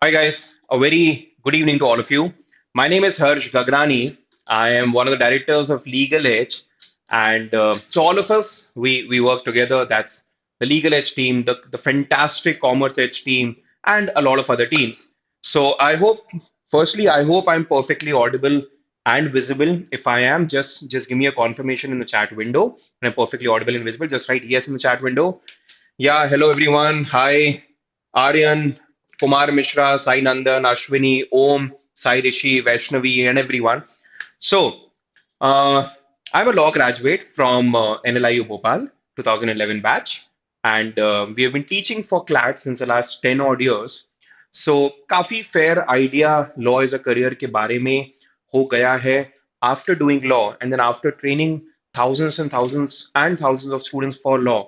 Hi guys, a very good evening to all of you. My name is Gagrani. I am one of the directors of LegalEdge, and so all of us we work together. That's the LegalEdge team, the fantastic Commercedge team, and a lot of other teams. So I hope I'm perfectly audible and visible. If I am, just give me a confirmation in the chat window, and I'm perfectly audible and visible. Just write yes in the chat window. Yeah, hello everyone. Hi, Aryan, Kumar Mishra, Sai Nandan, Ashwini, Om, Sai Rishi, Vaishnavi, and everyone. So, uh, I'm a law graduate from NLIU Bhopal, 2011 batch, and we have been teaching for CLAT since the last 10 odd years. So, काफी fair idea law as a career के बारे में हो गया है after doing law and then after training thousands and thousands of students for law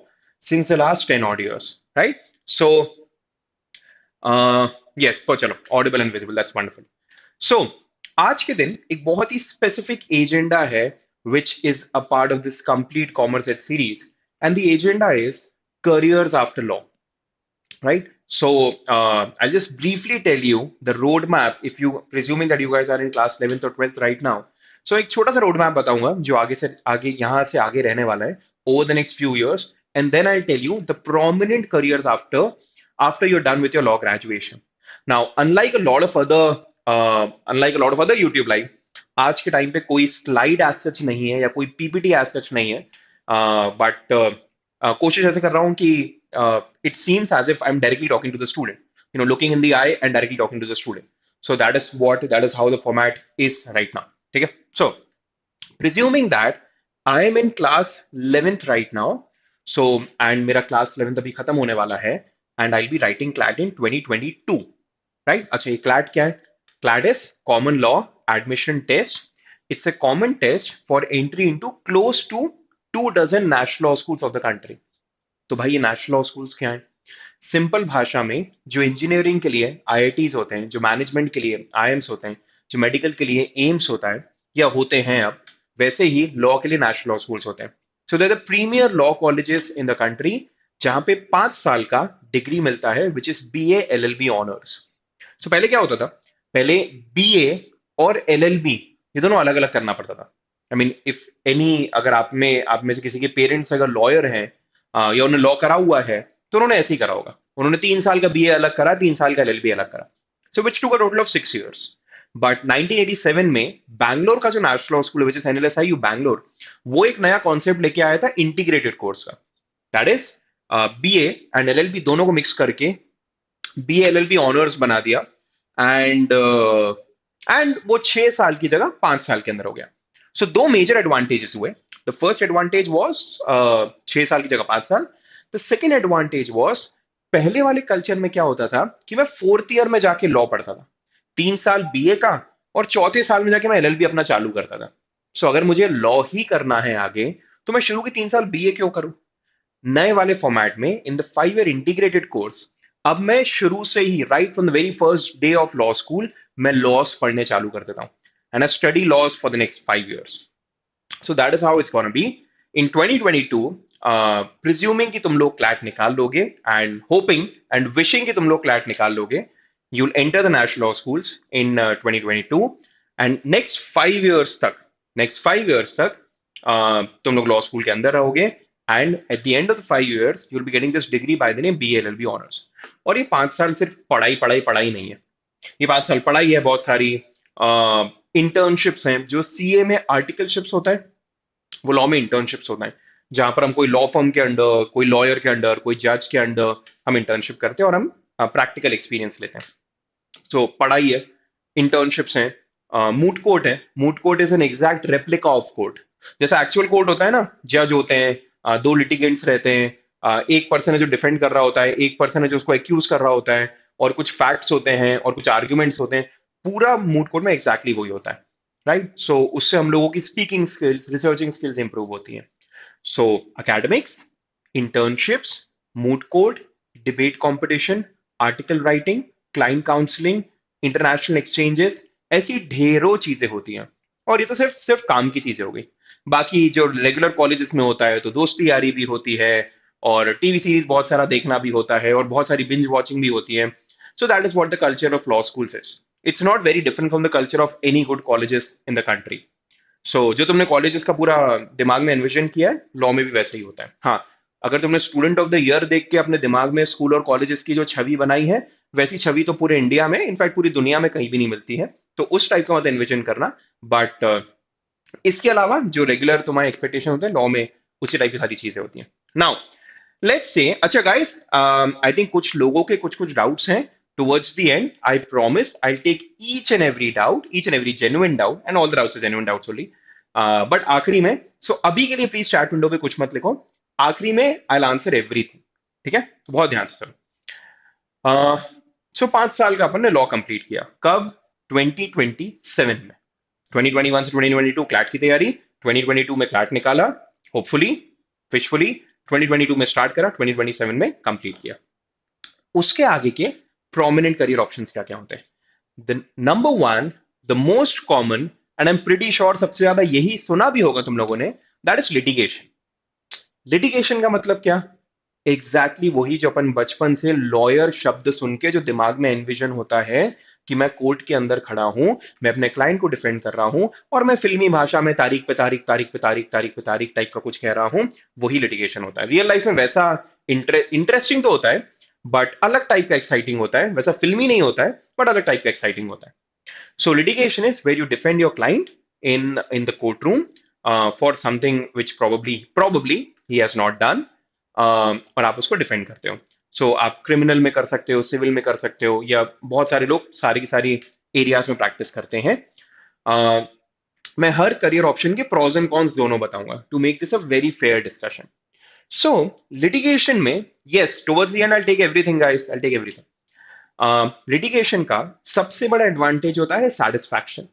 since the last 10 odd years, right? So, uh, yes, पर चलो audible and visible, that's wonderful. So, आज के दिन एक बहुत ही specific agenda है which is a part of this complete Commerce Edge series, and the agenda is careers after law, right? So, I'll just briefly tell you the roadmap if you presuming that you guys are in class 11th or 12th right now. So, एक छोटा सा roadmap बताऊंगा जो आगे यहाँ से आगे रहने वाला है over the next few years, and then I'll tell you the prominent careers after you're done with your law graduation. Now, unlike a lot of other YouTube live, आज के टाइम पे कोई स्लाइड एज सच नहीं है या कोई PPT as such नहीं है, बट कोशिश ऐसे कर रहा हूँ कि it seems as if I'm directly talking to the student, looking in the eye and directly talking to the student. So that is how the format is right now. ठीक है? So, presuming that I am in class 11th right now, so and मेरा class 11th अभी खत्म होने वाला है, and I'll be writing CLAT in 2022, right? अच्छा, ये CLAT क्या है? CLAT is Common Law Admission Test. It's a common test for entry into close to 2 dozen national law schools of the country. तो भाई ये नेशनल लॉ स्कूल्स क्या हैं? Simple भाषा में जो इंजीनियरिंग के लिए आईआईटीज होते हैं, जो मैनेजमेंट के लिए आईएम्स होते हैं, जो मेडिकल के लिए एम्स होता है या होते हैं अब, वैसे ही लॉ के लिए नेशनल लॉ स्कूल्स होते हैं. So they the premier law colleges in the country जहां पे 5 साल का डिग्री मिलता है which is BA LLB honours. सो पहले क्या होता था? पहले बीए और एलएलबी ये दोनों अलग अलग करना पड़ता था. आई मीन इफ एनी अगर आप में से किसी के पेरेंट्स अगर लॉयर हैं या उन्होंने लॉ करा हुआ है तो उन्होंने ऐसे ही करा होगा. उन्होंने 3 साल का बीए अलग करा, 3 साल का एलएलबी अलग करा. So which to a total of 6 years. But 1987 में बैंगलोर का जो national law school which is NLSIU Bangalore, वो एक नया कॉन्सेप्ट लेके आया था इंटीग्रेटेड कोर्स का. That is BA and LLB दोनों को मिक्स करके B L L B honours बना दिया. एंड वो 6 साल की जगह 5 साल के अंदर हो गया. सो दो मेजर एडवांटेजेस हुए. द फर्स्ट एडवांटेज वॉज 6 साल की जगह 5 साल. द सेकेंड एडवांटेज वॉज पहले वाले कल्चर में क्या होता था कि मैं फोर्थ ईयर में जाके लॉ पढ़ता था, 3 साल बीए का, और चौथे साल में जाके मैं एलएलबी अपना चालू करता था. सो अगर मुझे लॉ ही करना है आगे तो मैं शुरू के 3 साल बीए क्यों करूं? नए वाले फॉर्मेट में in the 5 year integrated course अब मैं शुरू से ही right from the very first day of law school मैं लॉस पढ़ने चालू कर देता हूं, and I study laws for the next 5 years. So that is how it's gonna be in 2022. Presuming कि तुम लोग क्लैट निकाल लोगे एंड होपिंग एंड विशिंग कि तुम लोग क्लैट निकाल लोगे, you'll enter the national law schools in 2022, and next 5 years तक तुम लोग लॉ स्कूल के अंदर रहोगे, and at the end of the 5 years you'll be getting this degree by the name BLLB honors. और ये 5 साल सिर्फ पढ़ाई पढ़ाई पढ़ाई नहीं है. ये 5 साल पढ़ाई है, बहुत सारी इंटर्नशिप्स हैं. जो सीए में आर्टिकलशिप्स होता है वो लॉ में इंटर्नशिप्स होता है, जहां पर हम कोई लॉ फर्म के अंडर, कोई लॉयर के अंडर, कोई जज के अंडर हम इंटर्नशिप करते हैं और हम प्रैक्टिकल एक्सपीरियंस लेते हैं. सो पढ़ाई है, इंटर्नशिप्स हैं, मूट कोर्ट है. Moot court is an exact replica of court. जैसा एक्चुअल कोर्ट होता है ना, जज होते हैं, दो लिटिगेंट्स रहते हैं, एक पर्सन है जो डिफेंड कर रहा होता है, एक पर्सन है जो उसको एक्यूज कर रहा होता है, और कुछ फैक्ट्स होते हैं और कुछ आर्ग्यूमेंट्स होते हैं. पूरा मूट कोर्ट में एग्जैक्टली वही होता है, राइट? सो उससे हम लोगों की speaking skills, researching skills improve होती हैं. सो academics, internships, moot court, debate competition, article writing, client counseling, international exchanges, ऐसी ढेरों चीजें होती हैं. और ये तो सिर्फ सिर्फ काम की चीजें हो गई. बाकी जो रेगुलर कॉलेजेस में होता है तो दोस्ती यारी भी होती है, और टीवी सीरीज बहुत सारा देखना भी होता है, और बहुत सारी बिंज वॉचिंग भी होती है. So that is what the culture of law schools is. It's not very different from the culture of any good colleges in the country. जो तुमने कॉलेजेस का पूरा दिमाग में एनविजन किया है, लॉ में भी वैसे ही होता है। हाँ, अगर तुमने स्टूडेंट ऑफ द ईयर देख के अपने दिमाग में स्कूल और कॉलेजेस की जो छवि बनाई है, वैसी छवि तो पूरे इंडिया में, इनफैक्ट पूरी दुनिया में कहीं भी नहीं मिलती है। तो उस टाइप का मत एनविजन करना। बट इसके अलावा जो रेगुलर तुम्हारे एक्सपेक्टेशन होते हैं लॉ में, उसी टाइप की सारी चीजें होती हैं। नाउ लेट्स से, अच्छा गाइस, आई थिंक कुछ लोगों के कुछ कुछ डाउट्स हैं। Towards the end I promise I take each and every doubt, each and every genuine doubt, and all the doubts are genuine doubts only. But आखिरी में, सो अभी के लिए प्लीज चैट विंडो पे कुछ मत लिखो, आखिरी में आई विल आंसर एवरीथिंग। ठीक है, तो बहुत ध्यान से सुनो। सो 5 साल का अपन ने लॉ कंप्लीट किया कब? 2027 में। 2021 से 2022 क्लैट की तैयारी, 2022 में क्लैट निकाला, होपफुली, विशफुली 2022 में स्टार्ट करा, 2027 में कंप्लीट किया। उसके आगे के प्रोमिनेंट करियर ऑप्शंस क्या क्या होते हैं? The number one, the most common, and I am pretty sure सबसे ज्यादा यही सुना भी होगा तुम लोगों ने, दैट इज लिटिगेशन। लिटिगेशन का मतलब क्या? एग्जैक्टली वही जो अपन बचपन से लॉयर शब्द सुन के जो दिमाग में एनविजन होता है कि मैं कोर्ट के अंदर खड़ा हूं, मैं अपने क्लाइंट को डिफेंड कर रहा हूं, और मैं फिल्मी भाषा में तारीख पे तारीख, तारीख पे तारीख, तारीख पे तारीख टाइप का कुछ कह रहा हूं, वही लिटिगेशन होता है। रियल लाइफ में वैसा इंटरेस्टिंग तो होता है, बट अलग टाइप का एक्साइटिंग होता है। वैसा फिल्मी नहीं होता है, बट अलग टाइप का एक्साइटिंग होता है। So litigation is where you defend your client in the courtroom for something which probably he has not done, और आप उसको डिफेंड करते हो। आप क्रिमिनल में कर सकते हो, सिविल में कर सकते हो, या बहुत सारे लोग सारी की सारी एरियाज में प्रैक्टिस करते हैं। मैं हर करियर ऑप्शन के प्रोज एंड कॉन्स दोनों बताऊंगा to make this a very fair discussion. So litigation में, yes, towards the end I take everything guys, I take everything. Litigation का सबसे बड़ा एडवांटेज होता है सेटिस्फैक्शन।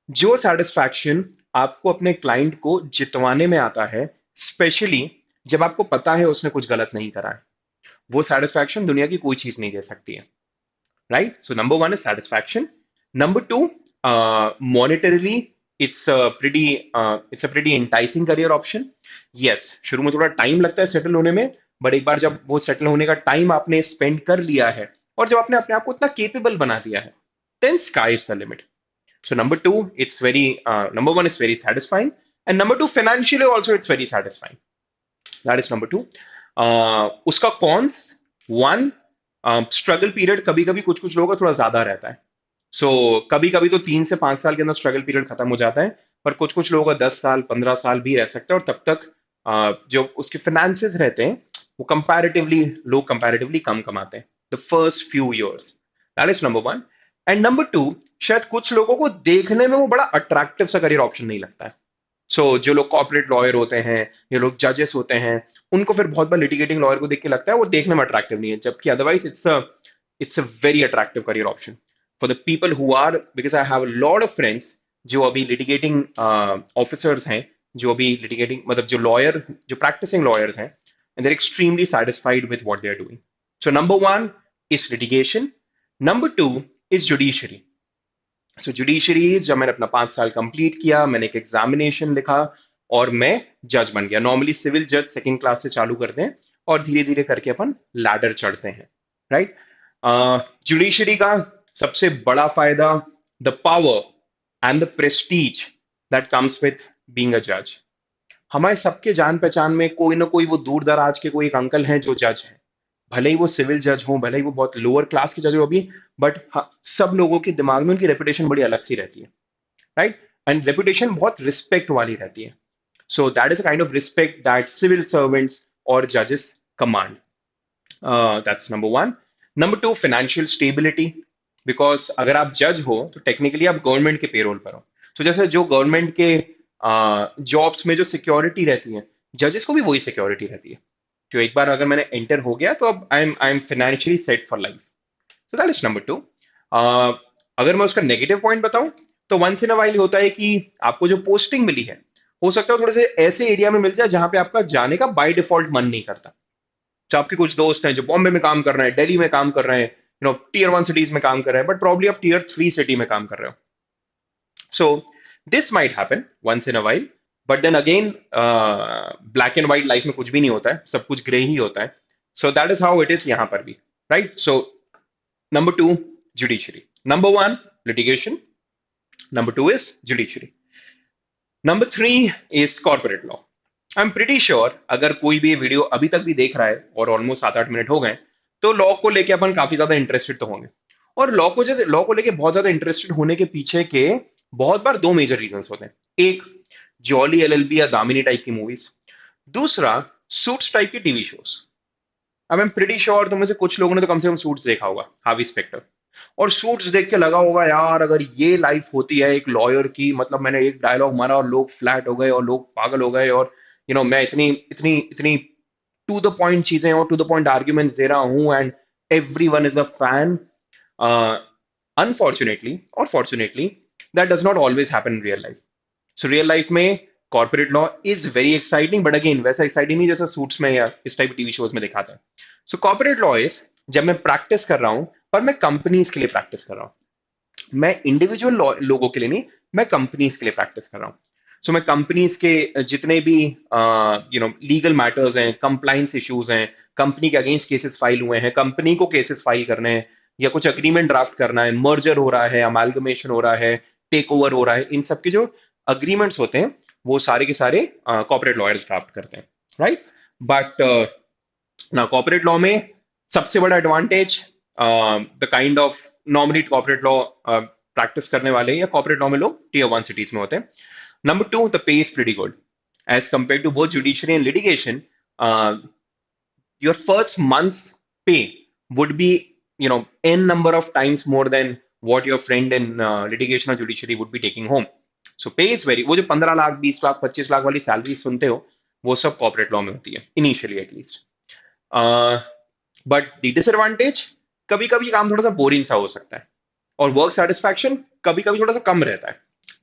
जो सेटिस्फैक्शन आपको अपने क्लाइंट को जितवाने में आता है, स्पेशली जब आपको पता है उसने कुछ गलत नहीं करा है, वो सेटिस्फैक्शन दुनिया की कोई चीज नहीं दे सकती है। राइट? सो number one is satisfaction. Number two, monetarily it's a pretty enticing career option. Yes, शुरू में थोड़ा टाइम लगता है सेटल होने में, बट एक बार जब वो सेटल होने का टाइम आपने स्पेंड कर लिया है, और जब आपने अपने आप को इतना केपेबल बना दिया है, then sky is the limit. So number two, it's very number one is very satisfying, and number two, financially also it's very satisfying. That is number two. उसका कॉन्स, वन, स्ट्रगल पीरियड कभी कभी कुछ कुछ लोगों का थोड़ा ज्यादा रहता है। कभी कभी तो 3 से 5 साल के अंदर स्ट्रगल पीरियड खत्म हो जाता है, पर कुछ कुछ लोगों का 10 साल 15 साल भी रह सकता है, और तब तक जो उसके फाइनेंसेस रहते हैं वो कंपैरेटिवली कम कमाते हैं the first few years. That is number one. And number to, शायद कुछ लोगों को देखने में वो बड़ा अट्रैक्टिव सा करियर ऑप्शन नहीं लगता है। जो लोग कॉर्पोरेट लॉयर होते हैं, ये लोग जजेस होते हैं, उनको फिर बहुत बार लिटिगेटिंग लॉयर को देख के लगता है वो देखने में अट्रैक्टिव नहीं है, जबकि otherwise it's a very attractive career option for the people who are, because I have a lot of friends जो अभी लिटिगेटिंग ऑफिसर्स हैं, जो अभी लिटिगेटिंग मतलब जो लॉयर, जो प्रैक्टिसिंग लॉयर्स हैं, and they're extremely satisfied with what they are doing. So number one is litigation, number two is judiciary. Judiciary, जब मैंने अपना 5 साल कंप्लीट किया, मैंने एक एग्जामिनेशन लिखा और मैं जज बन गया। नॉर्मली सिविल जज सेकंड क्लास से चालू करते हैं और धीरे धीरे करके अपन लैडर चढ़ते हैं। राइट? जुडिशरी का सबसे बड़ा फायदा, the power and the Prestige that comes with being a जज। हमारे सबके जान पहचान में कोई ना कोई वो दूर दराज के कोई एक अंकल हैं जो जज हैं, भले ही वो सिविल जज हो, भले ही वो बहुत लोअर क्लास के जज हो अभी, बट हाँ, सब लोगों के दिमाग में उनकी रेपुटेशन बड़ी अलग सी रहती है। राइट? एंड रेपुटेशन बहुत रिस्पेक्ट वाली रहती है। So that is a kind of respect that civil servants और जजेस command. That's number one. Number two, financial stability, because अगर आप जज हो तो टेक्निकली आप गवर्नमेंट के पेरोल पर हो। तो जैसे जो गवर्नमेंट के जॉब्स में जो सिक्योरिटी रहती है, जजेस को भी वही सिक्योरिटी रहती है। तो एक बार अगर मैंने एंटर हो गया तो अब I am financially set for life. So that is number two. अगर मैं उसका नेगेटिव पॉइंट बताऊं तो वंस इन अ वाइल होता है कि आपको जो पोस्टिंग मिली है, हो सकता है थोड़े से ऐसे एरिया में मिल जाए जहां पे आपका जाने का बाय डिफॉल्ट मन नहीं करता। तो आपके कुछ दोस्त हैं जो बॉम्बे में काम कर रहे हैं, दिल्ली में काम कर रहे हैं, टीयर 1 सिटीज में काम कर रहे हैं, बट प्रॉब्ली आप टीयर 3 सिटी में काम कर रहे हो। So this might happen once in a while, but then again, black and white life में कुछ भी नहीं होता है, सब कुछ ग्रे ही होता है। So that is how it is यहाँ पर भी, right? So Number two, judiciary. Number one, litigation. Number two is judiciary. Number three is corporate law. I am pretty sure अगर कोई भी वीडियो अभी तक भी देख रहा है और ऑलमोस्ट 7-8 मिनट हो गए, तो लॉ को लेके अपन काफी ज्यादा इंटरेस्टेड तो होंगे। और लॉ को लेके बहुत ज्यादा इंटरेस्टेड होने के पीछे के बहुत बार दो मेजर रीजंस होते हैं। एक, जॉली एलएलबी या दामिनी टाइप की मूवीज। दूसरा, सूट्स टाइप की टीवी शोज। अब आई एम प्रिटी श्योर तुम में से कुछ लोगों ने तो कम से कम सूट्स देखा होगा, हार्वी स्पेक्टर। और सूट्स देख के लगा होगा यार अगर ये लाइफ होती है एक लॉयर की, मतलब मैंने एक डायलॉग मारा और लोग फ्लैट हो गए और लोग पागल हो गए, और मैं इतनी इतनी इतनी टू द पॉइंट चीजें और टू द पॉइंट आर्ग्यूमेंट्स दे रहा हूं and everyone is a fan. Unfortunately और fortunately that does not always happen in real life. So real life में corporate law is very exciting, but again वैसा exciting नहीं जैसा suits में या इस टाइप टीवी शोज में दिखाता है। सो कॉर्पोरेट लॉ इज, जब मैं प्रैक्टिस कर रहा हूं, पर मैं कंपनीज के लिए प्रैक्टिस कर रहा हूं, मैं इंडिविजुअल लोगों के लिए नहीं, मैं कंपनीज के लिए प्रैक्टिस कर रहा हूं। सो मैं कंपनीज के जितने भी लीगल मैटर्स हैं, कंप्लाइंस इश्यूज हैं, कंपनी के अगेंस्ट केसेस फाइल हुए हैं, कंपनी को केसेस फाइल करने हैं, या कुछ अग्रीमेंट ड्राफ्ट करना है, मर्जर हो रहा है, अमालगमेशन हो रहा है, टेक ओवर हो रहा है, इन सब के जो अग्रीमेंट्स होते हैं वो सारे के सारे कॉर्पोरेट लॉयर्स ड्राफ्ट करते हैं, राइट। बट ना कॉर्पोरेट लॉ में सबसे बड़ा advantage, the kind of normally corporate law practice करने वाले या कॉर्पोरेट लॉ में लोग टीयर वन सिटीज में होते हैं। Number two, the pay is pretty good as compare to both judiciary and litigation. Your first month's pay would be, n number of times more than what your friend in litigation or judiciary would be taking home. So pay is very, वो जो 15 लाख 20 लाख 25 लाख वाली salary सुनते हो, वो सब corporate law में होती है initially at least. But the disadvantage, कभी कभी काम थोड़ा सा बोरिंग सा हो सकता है, और वर्क सेटिस्फैक्शन कभी कभी थोड़ा सा कम रहता है,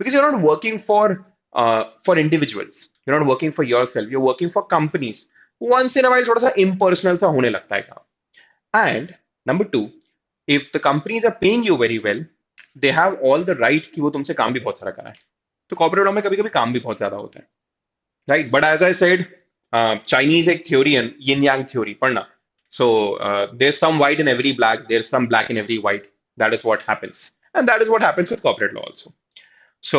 because you are not working for individuals, you are not working for yourself, you are working for companies. Once in a while थोड़ा सा इम्पर्सनल सा होने लगता है काम। And number two, if the companies are paying you very well, they have all the right कि वो तुमसे काम भी बहुत सारा कराएं। तो कॉर्पोरेट लॉ में कभी कभी काम भी बहुत ज्यादा होता है, right. But as I said, Chinese एक थ्योरी है, यिन यांग थ्योरी, पढ़ना। So there some white in every black, there some black in every white, that is what happens, and that is what happens with corporate law also. So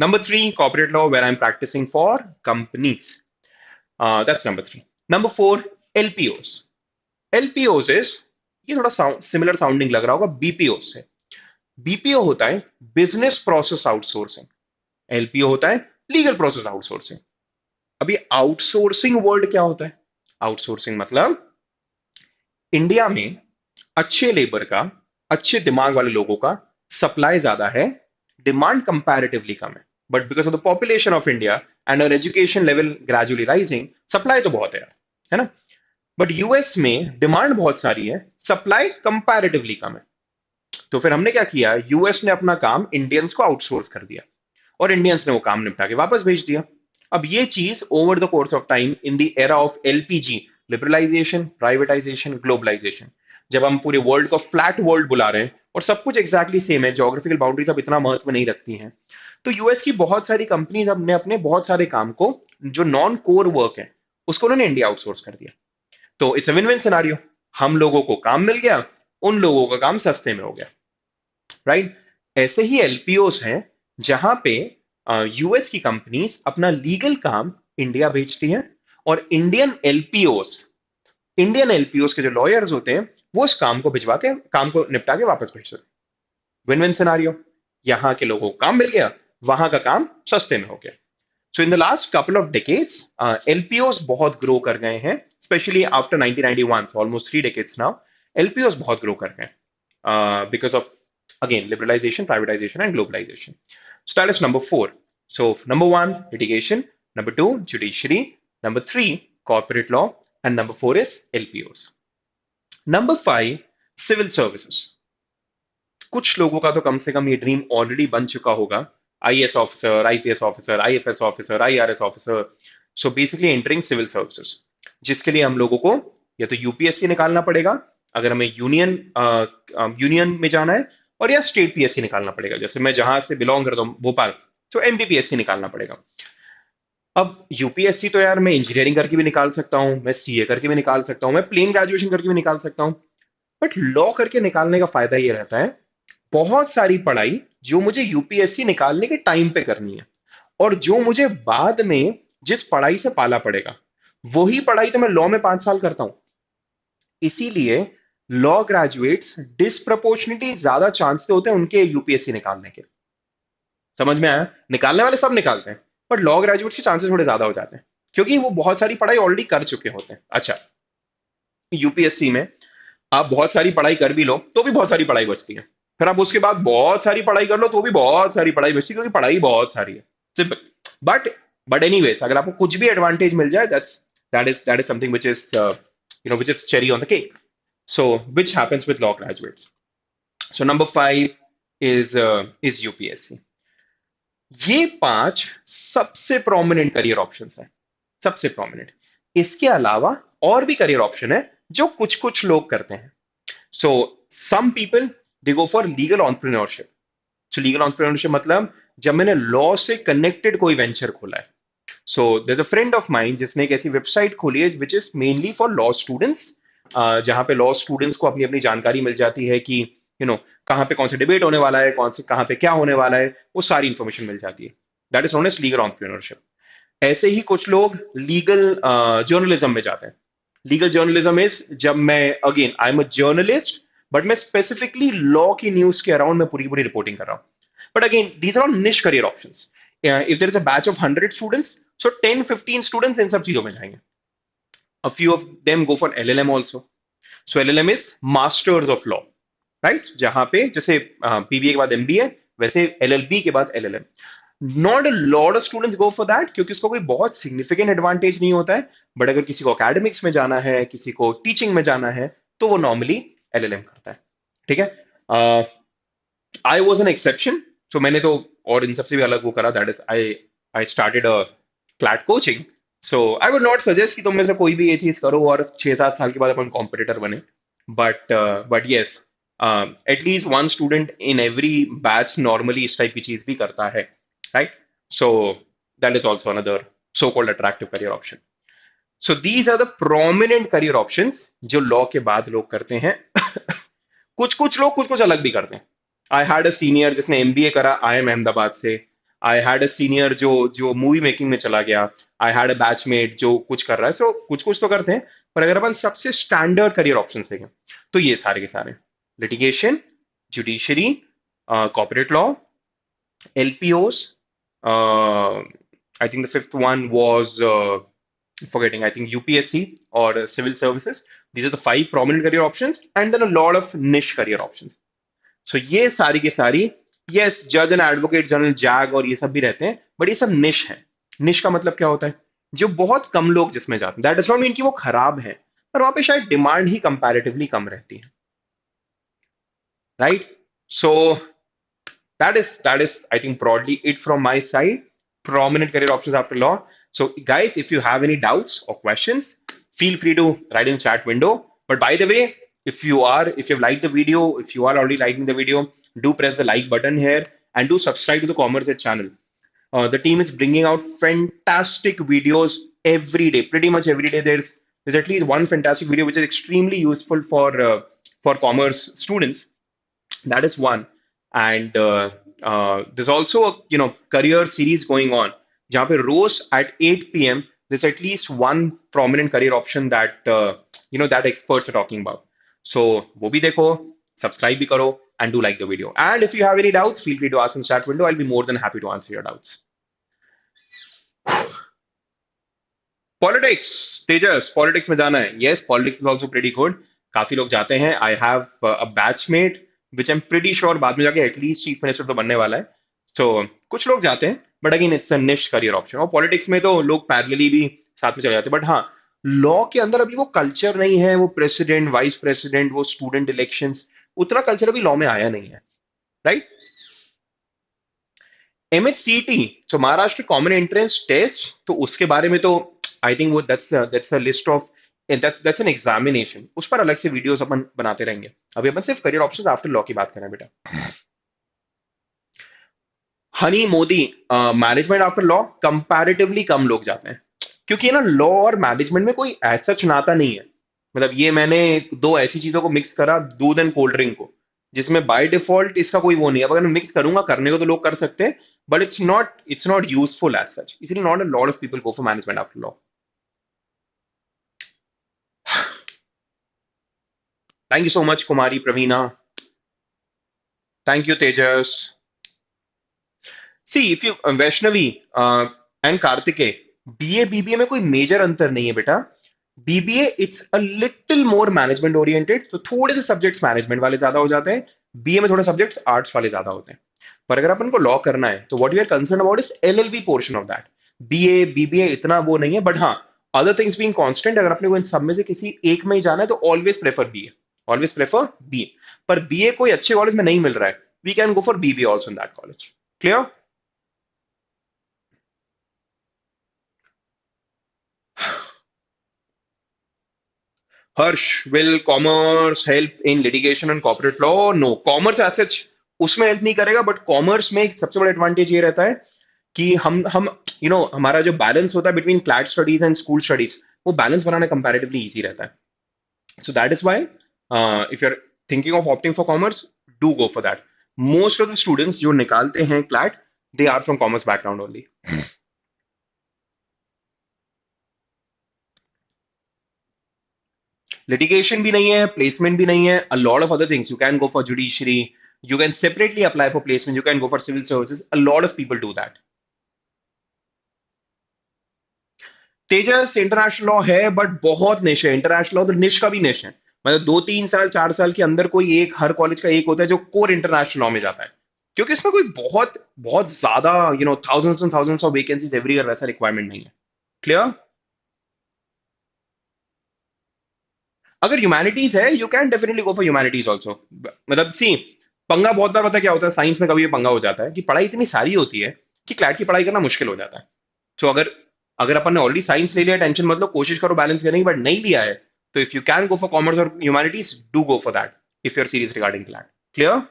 number three, corporate law, where I'm practicing for companies. That's number three. Number four, LPOs. LPOs is, ये थोड़ा similar sounding लग रहा होगा BPO से। BPO होता है business process outsourcing, LPO होता है लीगल प्रोसेस आउटसोर्सिंग। अभी आउटसोर्सिंग वर्ड क्या होता है? आउटसोर्सिंग मतलब इंडिया में अच्छे लेबर का, अच्छे दिमाग वाले लोगों का सप्लाई ज्यादा है, डिमांड कंपैरेटिवली कम है, but because of the population of India and our education level gradually rising, supply तो बहुत है ना। बट यूएस में डिमांड बहुत सारी है, सप्लाई कंपैरेटिवली कम है। तो फिर हमने क्या किया, यूएस ने अपना काम इंडियंस को आउटसोर्स कर दिया, और इंडियंस ने वो काम निपटा के वापस भेज दिया। अब ये चीज over the course of time in the era of LPG, liberalisation, privatisation, globalisation, जब हम पूरे वर्ल्ड को फ्लैट वर्ल्ड बुला रहे हैं और सब कुछ एग्जैक्टली सेम है, ज्योग्राफिकल बाउंड्रीज अब इतना महत्व नहीं रखती हैं, तो यूएस की बहुत सारी कंपनीज अब ने अपने बहुत सारे काम को, जो नॉन कोर वर्क है, उसको उन्होंने इंडिया आउटसोर्स कर दिया। तो it's a win win scenario, हम लोगों को काम मिल गया, उन लोगों का काम सस्ते में हो गया, राइट। ऐसे ही एलपीओस हैं जहां पे यूएस की कंपनीज अपना लीगल काम इंडिया भेजती हैं, और इंडियन एलपीओस के जो लॉयर्स होते हैं वो उस काम को भिजवा के, काम को निपटा के वापस भेज देते हैं। विन विन सिनारियो, यहां के लोगों को काम मिल गया, वहां का काम सस्ते में हो गया। So in the last couple of decades LPOs बहुत ग्रो कर गए हैं, specially after 1991, almost 3 decades now. LPOs बहुत ग्रो कर गए because of, again, liberalization, privatization, and globalization. So that is number four. So number one, litigation. Number two, judiciary. Number three, corporate law. And number four is LPOs. Number five, civil services. कुछ लोगों का तो कम से कम ये dream already बन चुका होगा, IAS officer, IPS officer, IFS officer, IRS officer. So basically entering civil services, जिसके लिए हम लोगों को या तो यूपीएससी निकालना पड़ेगा अगर हमें यूनियन में जाना है, और या स्टेट पीएससी निकालना पड़ेगा, जैसे मैं जहां से बिलोंग करता हूं भोपाल, तो एमपीपीएससी निकालना पड़ेगा। अब यूपीएससी तो यार मैं इंजीनियरिंग करके भी निकाल सकता हूं, मैं सीए करके भी निकाल सकता हूं, मैं प्लेन ग्रेजुएशन करके भी निकाल सकता हूं, बट लॉ करके निकालने का फायदा ये रहता है, बहुत सारी पढ़ाई जो मुझे यूपीएससी निकालने के टाइम पे करनी है, और जो मुझे बाद में जिस पढ़ाई से पाला पड़ेगा, वही पढ़ाई तो मैं लॉ में 5 साल करता हूं। इसीलिए लॉ ग्रेजुएट्स डिस्प्रपोर्शनेटली ज्यादा चांस होते हैं उनके यूपीएससी निकालने के। समझ में आया? निकालने वाले सब निकालते हैं, बट लॉ ग्रेजुएट्स के चांसेस थोड़े ज्यादा हो जाते हैं, क्योंकि वो बहुत सारी पढ़ाई ऑलरेडी कर चुके होते हैं। अच्छा, यूपीएससी में आप बहुत सारी पढ़ाई कर भी लो तो भी बहुत सारी पढ़ाई बचती है, फिर आप उसके बाद बहुत सारी पढ़ाई कर लो तो भी बहुत सारी पढ़ाई बचती है, क्योंकि पढ़ाई बहुत सारी है। सिंपल। बट बट एनीवेज, अगर आपको कुछ भी एडवांटेज मिल जाए, that is something which is which is cherry on the cake. So which happens with law graduates. So number 5 is UPSC. ये 5 सबसे प्रोमिनेंट करियर ऑप्शंस हैं, सबसे प्रोमिनेंट। इसके अलावा और भी करियर ऑप्शन है जो कुछ कुछ लोग करते हैं। So some people, they go for legal entrepreneurship. So legal entrepreneurship मतलब जब मैंने लॉ से कनेक्टेड कोई वेंचर खोला है। So there a friend of mine जिसने एक ऐसी वेबसाइट खोली है which is mainly for law students, जहां पे लॉ स्टूडेंट्स को अपनी अपनी जानकारी मिल जाती है कि कहाँ पे कौन सा डिबेट होने वाला है, कौन से कहाँ पे क्या होने वाला है, वो सारी इंफॉर्मेशन मिल जाती है। That is known as legal entrepreneurship. ऐसे ही कुछ लोग लीगल जर्नलिज्म में जाते हैं। लीगल जर्नलिज्म इज जब मैं, again I am a journalist, but मैं स्पेसिफिकली लॉ की न्यूज के अराउंड मैं पूरी पूरी रिपोर्टिंग कर रहा हूं। But again these are all niche career options. If there is a batch of 100 students, so 10-15 students इन सब चीजों में जाएंगे। A few of them go for LLM also. So LLM is Masters of Law, right? जहां पे जैसे PBA के बाद एमबीए, वैसे एलएलबी के बाद LLM. Not a lot of students go for that, क्योंकि उसका कोई बहुत सिग्निफिकेंट एडवांटेज नहीं होता है। बट अगर किसी को एकेडमिक्स में जाना है, किसी को टीचिंग में जाना है, तो वो नॉर्मली एलएलएम करता है। ठीक है? I was an exception. So मैंने तो और इन सबसे भी अलग वो करा, that is I I started a CLAT coaching. So I would not suggest कि तुम में से कोई भी ये चीज करो और 6-7 साल के बाद अपन कॉम्पिटिटर बने। But yes, at least one student in every batch normally इस टाइप की चीज भी करता है, राइट? So that is also another so called attractive career option. So these are the prominent career options जो लॉ के बाद लोग करते हैं। कुछ कुछ लोग कुछ कुछ अलग भी करते हैं। आई हैड अ सीनियर जिसने एमबीए करा IIM अहमदाबाद से। आई हैड अ सीनियर जो जो मूवी मेकिंग में चला गया। आई हैड अ बैचमेट जो कुछ कर रहा है। सो कुछ कुछ तो करते हैं। पर अगर अपन सबसे स्टैंडर्ड करियर ऑप्शन देखें, तो ये सारे के सारे litigation, judiciary, corporate law, LPOs, I think the fifth one was forgetting, I think UPSC or civil services. These are the 5 prominent career options, and then a lot of niche career options. So ये सारी की सारी, yes जज and advocate general zag और ये सब भी रहते हैं, बट ये सब निश है। निश का मतलब क्या होता है? जो बहुत कम लोग जिसमें जाते हैं। दैट डज नॉट मीन कि वो खराब है, पर वहां पे शायद डिमांड ही कंपैरेटिवली कम रहती है, राइट? सो that is I think broadly it from my side. Prominent career options after law. So guys, if you have any doubts or questions, feel free to write in the chat window. But by the way, if you've liked the video, if you are already liking the video, do press the like button here and do subscribe to the Commercedge channel. The team is bringing out fantastic videos every day. Pretty much every day there's at least one fantastic video which is extremely useful for commerce students. That is one. And there's also a career series going on, जहाँ पे रोज at 8 p.m. there's at least one prominent career option that that experts are talking about. So वो भी देखो, subscribe भी करो, and do like the video. And if you have any doubts, feel free to ask in the chat window. I'll be more than happy to answer your doubts. Politics, Tejas, politics में जाना है? Yes, politics is also pretty good. काफी लोग जाते हैं। आई have a batchmate which I am pretty sure बाद में जाके एटलीस्ट चीफ मिनिस्टर तो बनने वाला है। सो कुछ लोग जाते हैं, बट अगेन इट्स अ निश करियर ऑप्शन। और पॉलिटिक्स में तो लोग पैरेलली भी साथ में चले जाते हैं। बट हाँ, लॉ के अंदर अभी वो कल्चर नहीं है, वो प्रेसिडेंट, वाइस प्रेसिडेंट, वो स्टूडेंट इलेक्शंस, उतना कल्चर अभी लॉ में आया नहीं है, राइट? MHCT, सो महाराष्ट्र कॉमन एंट्रेंस टेस्ट, तो उसके बारे में तो आई थिंक वो that's a list of, that's an examination. उस पर अलग से वीडियोस अपन बनाते रहेंगे। अभी अपन सिर्फ करियर ऑप्शंस आफ्टर लॉ की बात करें बेटा। Honey Modi, management after law comparatively कम लोग जाते हैं, क्योंकि ना लॉ और मैनेजमेंट में कोई ऐसा नाता नहीं है। मतलब ये मैंने दो ऐसी चीजों को मिक्स करा, दूध एंड कोल्ड ड्रिंक को, जिसमें बाय डिफॉल्ट इसका कोई वो नहीं है। अब अगर मैं मिक्स करूंगा, करने को तो लोग कर सकते हैं, but it's not useful as such, इसलिए not a lot of people go for management after law. Thank you so much Kumari Praveena. Thank you Tejas. See if you Vaishnavi and Kartikeya, BA BBA में कोई मेजर अंतर नहीं है बेटा। BBA it's a little more management oriented, तो थोड़े से सब्जेक्ट्स मैनेजमेंट वाले ज्यादा हो जाते हैं, बीए में थोड़े सब्जेक्ट्स आर्ट्स वाले ज्यादा होते हैं। पर अगर अपन को लॉ करना है तो what we are concern about is LLB portion of that. BA BBA इतना वो नहीं है, बट हाँ, अदर थिंग्स बीइंग कांस्टेंट, अगर अपने को इन सब में से किसी एक में ही जाना है तो always prefer BA, always prefer BA. पर बीए कोई अच्छे कॉलेज में नहीं मिल रहा है, we can go for BBA also in that college. Clear? Harsh, will commerce help in litigation and corporate law? No, commerce as such उसमें हेल्प नहीं करेगा, बट कॉमर्स में एक सबसे बड़ा एडवांटेज ये रहता है कि हम हमारा जो बैलेंस होता है between CLAT studies and school studies, वो बैलेंस बनाना कंपैरेटिवली इजी रहता है। So that is why if you are thinking of opting for commerce, do go for that. Most of the students जो निकालते हैं CLAT, they are from commerce background only. Litigation भी नहीं है, placement भी नहीं है, a lot of other things, you can go for judiciary, you can separately apply for placement, you can go for civil services, a lot of people do that। Tejas, international law है but बहुत निश है, international law तो निश का भी निश है। मतलब 2-3 साल 4 साल के अंदर कोई एक, हर कॉलेज का एक होता है जो कोर इंटरनेशनल लॉ में जाता है, क्योंकि इसमें कोई बहुत बहुत ज्यादा thousands and thousands of vacancies every year वैसा रिक्वायरमेंट नहीं है। क्लियर? अगर ह्यूमैनिटीज है, you can definitely go for humanities also. मतलब सी, पंगा बहुत बार पता है क्या होता है साइंस में, कभी ये पंगा हो जाता है कि पढ़ाई इतनी सारी होती है कि क्लैट की पढ़ाई करना मुश्किल हो जाता है। तो अगर अगर अपन ने ऑलरेडी साइंस ले लिया, टेंशन मत लो, कोशिश करो बैलेंस करने की, बट नहीं लिया है, तो if you can go for commerce और humanities, do go for that if you are serious regarding CLAT. Clear?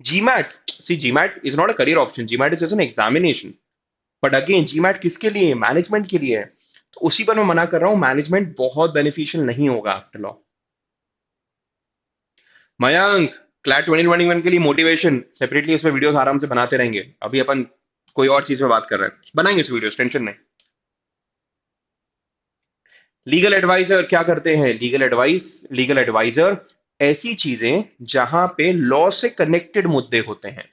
GMAT, see GMAT is not a career option, GMAT is just an examination. But again GMAT किसके लिए? Management के लिए है। तो उसी पर मैं मना कर रहा हूं, मैनेजमेंट बहुत बेनिफिशियल नहीं होगा आफ्टर लॉ। मयंक, क्लैट 2021 के लिए मोटिवेशन सेपरेटली उस पर वीडियोस आराम से बनाते रहेंगे। अभी अपन कोई और चीज में बात कर रहे हैं, बनाएंगे उस वीडियोस, टेंशन नहीं। लीगल एडवाइजर क्या करते हैं? लीगल एडवाइजर ऐसी चीजें जहां पे लॉ से कनेक्टेड मुद्दे होते हैं,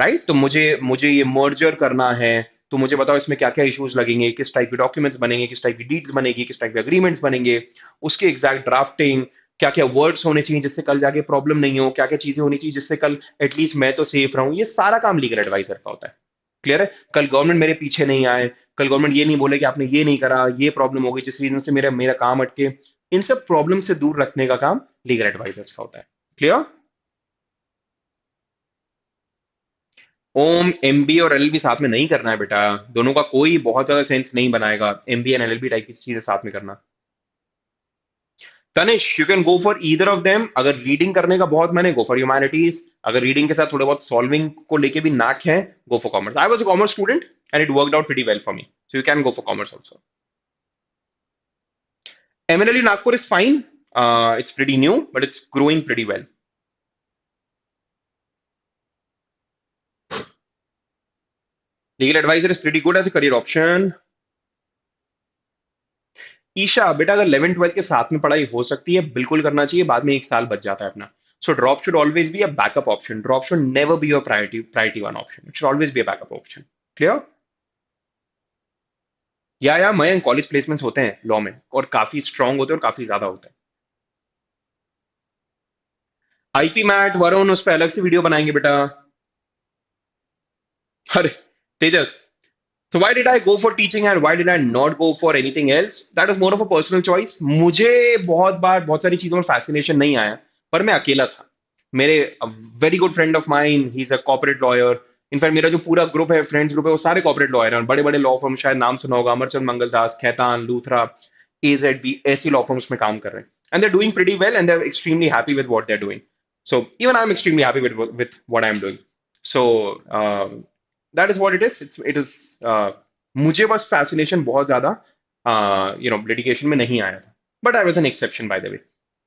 राइट? तो मुझे मुझे ये मर्जर करना है, तो मुझे बताओ इसमें क्या क्या इश्यूज लगेंगे, किस टाइप के डॉक्यूमेंट्स बनेंगे, किस टाइप की डीड्स बनेगी, किस टाइप के अग्रीमेंट्स बनेंगे, उसके एग्जैक्ट ड्राफ्टिंग, क्या क्या वर्ड्स होने चाहिए जिससे कल जाके प्रॉब्लम नहीं हो, क्या क्या चीजें होनी चाहिए जिससे कल एटलीस्ट मैं तो सेफ रहूं, ये सारा काम लीगल एडवाइजर का होता है। क्लियर है? कल गवर्नमेंट मेरे पीछे नहीं आए, कल गवर्नमेंट ये नहीं बोले कि आपने ये नहीं करा, ये प्रॉब्लम हो गई जिस रीजन से मेरा मेरा काम अटके, इन सब प्रॉब्लम से दूर रखने का काम लीगल एडवाइजर्स का होता है। क्लियर? ओम, एमबी और एलएलबी साथ में नहीं करना है बेटा, दोनों का कोई बहुत ज्यादा सेंस नहीं बनाएगा एमबी एंड एलएलबी टाइप की चीजें साथ में करना। Tanish, you can go for either of them. अगर रीडिंग करने का बहुत मन है, गो फॉर ह्यूमैनिटीज। अगर रीडिंग के साथ थोड़े बहुत सॉल्विंग को लेके भी नाक है, go for commerce. I was a commerce student and it worked out pretty well for me, so you can go for commerce also. MNL Nagpur is fine, it's pretty new but it's growing pretty well. Legal adviser is pretty good as a career option. Isha बेटा, अगर 11th 12th के साथ में पढ़ाई हो सकती है, बिल्कुल करना चाहिए, बाद में एक साल बच जाता है अपना। So drop should always be a backup option, drop should never be your priority one option, it should always be a backup option. Clear? या मैं कॉलेज प्लेसमेंट्स होते हैं लॉ में, और काफी स्ट्रांग होते हैं और काफी ज्यादा होते हैं। आईपी मैट वरुण, उस पर अलग से वीडियो बनाएंगे बेटा। अरे तेजस, so why did I go for teaching and why did I not go for anything else? That is more of a personal choice। मुझे बहुत बार बहुत सारी चीजों में फैसिनेशन नहीं आया, पर मैं अकेला था। मेरे very good friend of mine, he is a corporate lawyer. In fact मेरा जो पूरा ग्रुप है, फ्रेंड्स ग्रुप है, वो सारे कॉर्पोरेट लॉयर हैं, बड़े बड़े लॉ फर्म, शायद नाम सुना होगा, अमरचंद मंगलदास, खैतान, लूथरा, एजेड बी, ऐसी लॉ फर्म्स में काम कर रहे हैं, and they doing pretty well and they are extremely happy with what they are doing. So even I am extremely happy with what I am doing. So that is what it is. मुझे बस fascination बहुत ज्यादा litigation में नहीं आया था। But I was an exception by the way.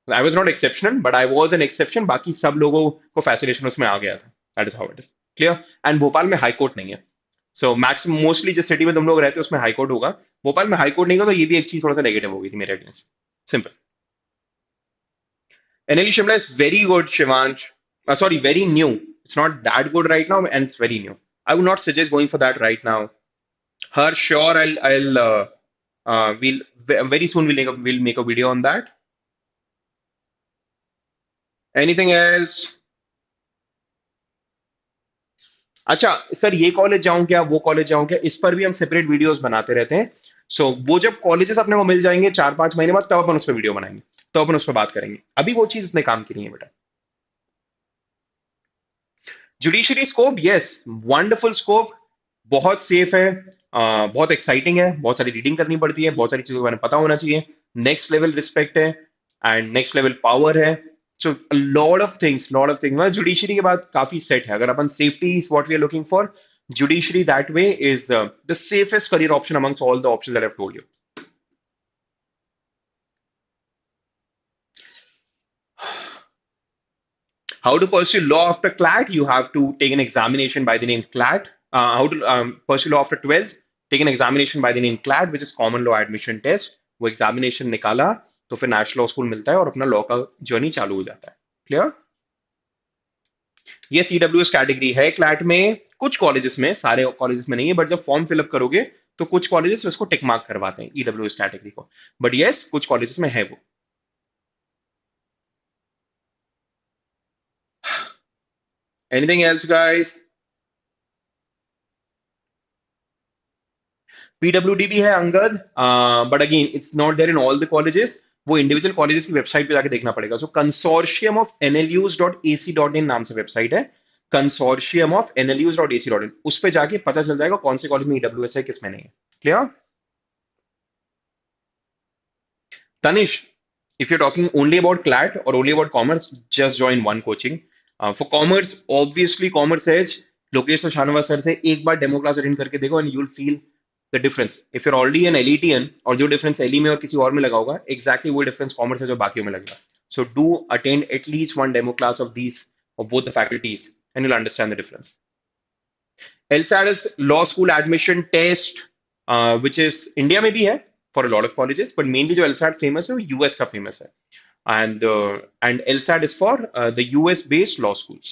I was not exceptional but I was an exception. बाकी सब लोगों को फैसिलेशन उसमें आ गया था. That is how it is. Clear. And Bhopal में हाई कोर्ट नहीं है. सो मैक्सिमम मोस्टली जिस सिटी में तुम लोग रहते हो उसमें हाई कोर्ट होगा. भोपाल में हाई कोर्ट नहीं था, तो ये भी एक चीज थोड़ा सा नेगेटिव हो गई थी मेरे against. Simple. NLE Shimla is very good, Shivansh. Sorry, very new. It's not that good right now, and it's very new. I would not suggest going for that right now. Her sure, we'll very soon we'll make a video on that. Anything else? अच्छा sir, ये college जाऊं क्या, वो college जाऊं क्या, इस पर भी हम सेपरेट वीडियोस बनाते रहते हैं. सो वो जब कॉलेजेस अपने को मिल जाएंगे 4-5 महीने बाद, तब अपन उस पर वीडियो बनाएंगे. तो अपन उस पर बात करेंगे. अभी वो चीज इतने काम की नहीं है बेटा. Judiciary scope, yes, wonderful scope. बहुत सेफ है. बहुत एक्साइटिंग है. बहुत सारी रीडिंग करनी पड़ती है. बहुत सारी चीजों के बारे में पता होना चाहिए. नेक्स्ट लेवल रिस्पेक्ट है एंड नेक्स्ट लेवल पावर है. सो लॉट ऑफ थिंग्स मतलब जुडिशरी के बाद काफी सेट है. अगर अपन safety is what we are looking for, judiciary that way is the safest career option amongst all the options that I have told you. How to pursue law after CLAT? You have to take an examination by the name CLAT. How to pursue law after 12th? Take an examination by the name CLAT, which is Common Law Admission Test. वो examination निकाला तो फिर national law school मिलता है और अपना law का journey चालू हो जाता है. क्लियर. ये CWS कैटेगरी है क्लैट में. कुछ कॉलेजेस में, सारे कॉलेजेस में नहीं है, बट जब फॉर्म फिलअप करोगे तो कुछ कॉलेजेस उसको टिक मार्क करवाते हैं EWS कैटेगरी को. बट यस, कुछ कॉलेजेस में है वो. Anything else guys? पीडब्ल्यूडी भी है Angad, but again it's not there in all the colleges. वो इंडिविजुअल कॉलेजेस की वेबसाइट पे जाके देखना पड़ेगा. सो कंसोर्शियम ऑफ NLUs.ac.in नाम से वेबसाइट है. कंसोर्शियम ऑफ NLUs.ac.in, उस पे जाके पता चल जाएगा कौन से कॉलेज में EWS है, किसमें नहीं है. Clear. Tanish, if you're talking only about CLAT or only about commerce, just join one coaching. For commerce, obviously commerce edge, Lokesh और शाहनवाज सर से एक बार डेमो क्लास अटेंड करके देखो and you will feel the difference. If you're already an LETN और जो difference एलई में और किसी और में लगा होगा, एग्जैक्टली वो डिफरेंस कॉमर्स है जो बाकियों में लगेगा. So do attend at least one demo class of these of both the faculties and you'll understand the difference. LSAT is law school admission test, which is India में भी है for a lot of colleges, but mainly जो LSAT famous है वो US का famous है. And LSAT is for the US based law schools.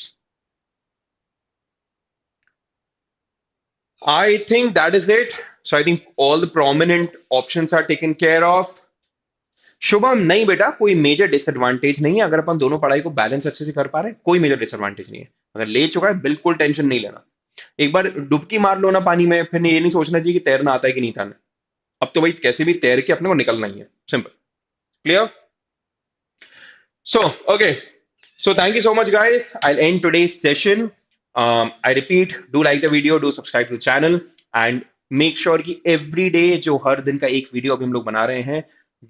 I think that is it. So I think all the prominent options are taken care of. Shubham, नहीं बेटा, कोई major disadvantage नहीं है अगर अपन दोनों पढ़ाई को बैलेंस अच्छे से कर पा रहे हैं. कोई मेजर डिसएडवांटेज नहीं है. अगर ले चुका है, बिल्कुल टेंशन नहीं लेना. एक बार डुबकी मार लो ना पानी में, फिर ये नहीं सोचना चाहिए कि तैरना आता है कि नहीं आता. अब तो भाई कैसे भी तैर के अपने को निकलना ही है. Simple. Clear. So, okay. So, thank you so much, guys. I'll end today's session. I repeat, do like the video, do subscribe to the channel, and make sure कि every day जो हर दिन का एक वीडियो अभी हम लोग बना रहे हैं,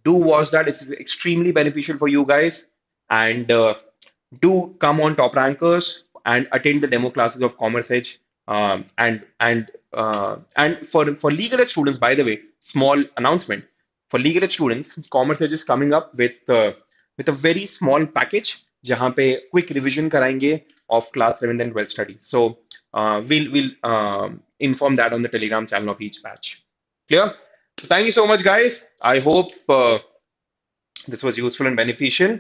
do watch that. It's extremely beneficial for you guys. And do come on Top Rankers and attend the demo classes of Commercedge. And for legal ed students, by the way, small announcement. For legal ed students, Commercedge is coming up with a very small package जहाँ पे quick revision कराएंगे of class 11th and 12th studies. So we'll inform that on the Telegram channel of each batch. Clear? So thank you so much, guys. I hope this was useful and beneficial.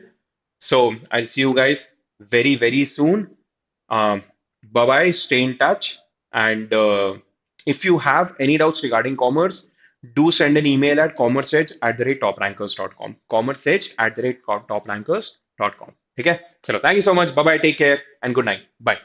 So I'll see you guys very, very soon. Bye bye. Stay in touch. And if you have any doubts regarding commerce, do send an email at commercedge@toprankers.com. commercedge@toprankers.com. ठीक है. चलो, thank you so much. Bye bye. Take care and good night. Bye.